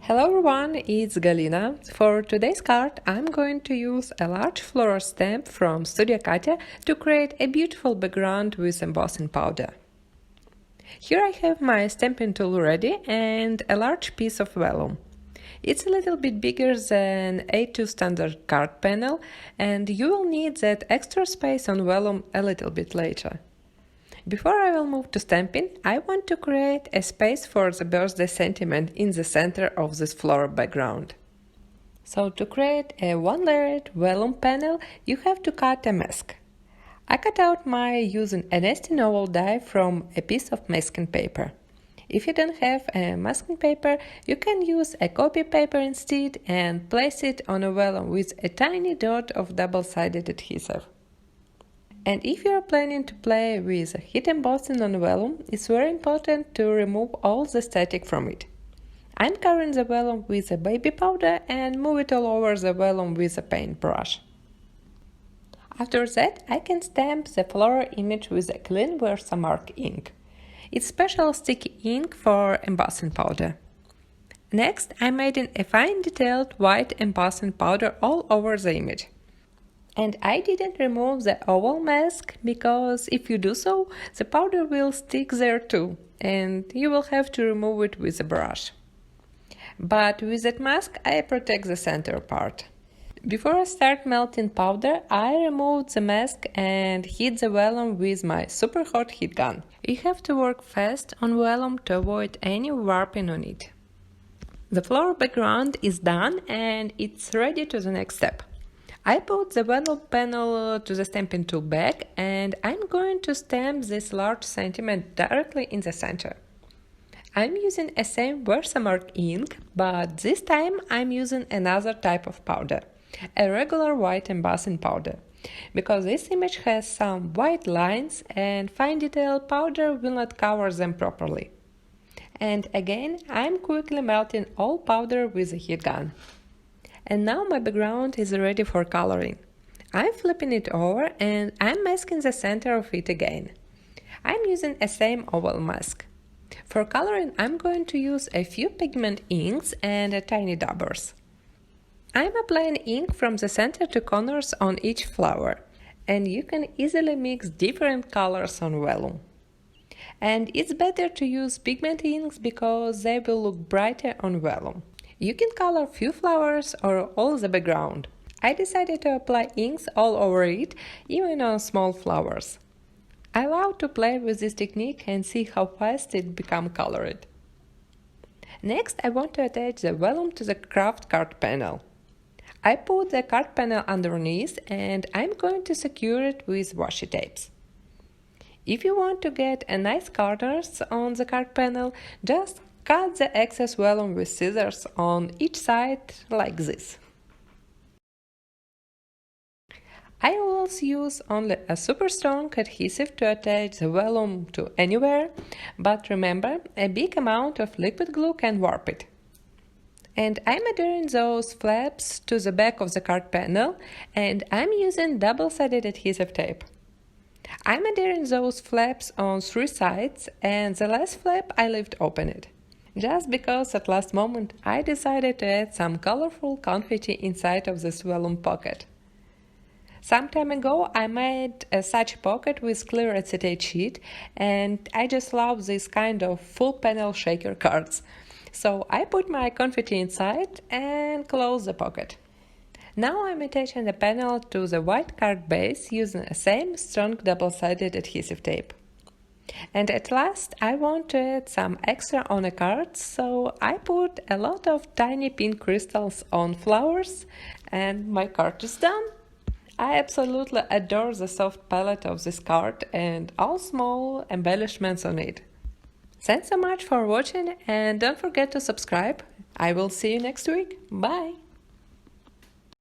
Hello everyone, it's Galina. For today's card, I'm going to use a large floral stamp from Studio Katia to create a beautiful background with embossing powder. Here I have my stamping tool ready and a large piece of vellum. It's a little bit bigger than A2 standard card panel, and you will need that extra space on vellum a little bit later. Before I will move to stamping, I want to create a space for the birthday sentiment in the center of this floral background. So to create a one-layered vellum panel, you have to cut a mask. I cut out mine using a nesting oval die from a piece of masking paper. If you don't have a masking paper, you can use a copy paper instead and place it on a vellum with a tiny dot of double-sided adhesive. And if you are planning to play with heat embossing on vellum, it's very important to remove all the static from it. I'm covering the vellum with a baby powder and move it all over the vellum with a paintbrush. After that, I can stamp the floral image with a clean Versamark ink. It's special sticky ink for embossing powder. Next, I'm adding a fine detailed white embossing powder all over the image. And I didn't remove the oval mask because if you do so, the powder will stick there too, and you will have to remove it with a brush. But with that mask, I protect the center part. Before I start melting powder, I remove the mask and heat the vellum with my super hot heat gun. You have to work fast on vellum to avoid any warping on it. The floral background is done and it's ready to the next step. I put the vellum panel to the stamping tool bag and I'm going to stamp this large sentiment directly in the center. I'm using a same Versamark ink, but this time I'm using another type of powder, a regular white embossing powder, because this image has some white lines and fine detail powder will not cover them properly. And again, I'm quickly melting all powder with a heat gun. And now my background is ready for coloring. I'm flipping it over and I'm masking the center of it again. I'm using a same oval mask. For coloring, I'm going to use a few pigment inks and a tiny daubers. I'm applying ink from the center to corners on each flower, and you can easily mix different colors on vellum. And it's better to use pigment inks because they will look brighter on vellum. You can color few flowers or all the background. I decided to apply inks all over it, even on small flowers. I love to play with this technique and see how fast it becomes colored. Next, I want to attach the vellum to the craft card panel. I put the card panel underneath and I'm going to secure it with washi tapes. If you want to get a nice corners on the card panel, just cut the excess vellum with scissors on each side like this. I always use only a super strong adhesive to attach the vellum to anywhere, but remember, a big amount of liquid glue can warp it. And I'm adhering those flaps to the back of the card panel, and I'm using double-sided adhesive tape. I'm adhering those flaps on 3 sides, and the last flap I left open. Just because at last moment I decided to add some colorful confetti inside of this vellum pocket. Some time ago I made such pocket with clear acetate sheet and I just love this kind of full panel shaker cards. So I put my confetti inside and close the pocket. Now I'm attaching the panel to the white card base using the same strong double-sided adhesive tape. And at last I want to add some extra on a card, so I put a lot of tiny pink crystals on flowers and my card is done. I absolutely adore the soft palette of this card and all small embellishments on it. Thanks so much for watching and don't forget to subscribe. I will see you next week. Bye!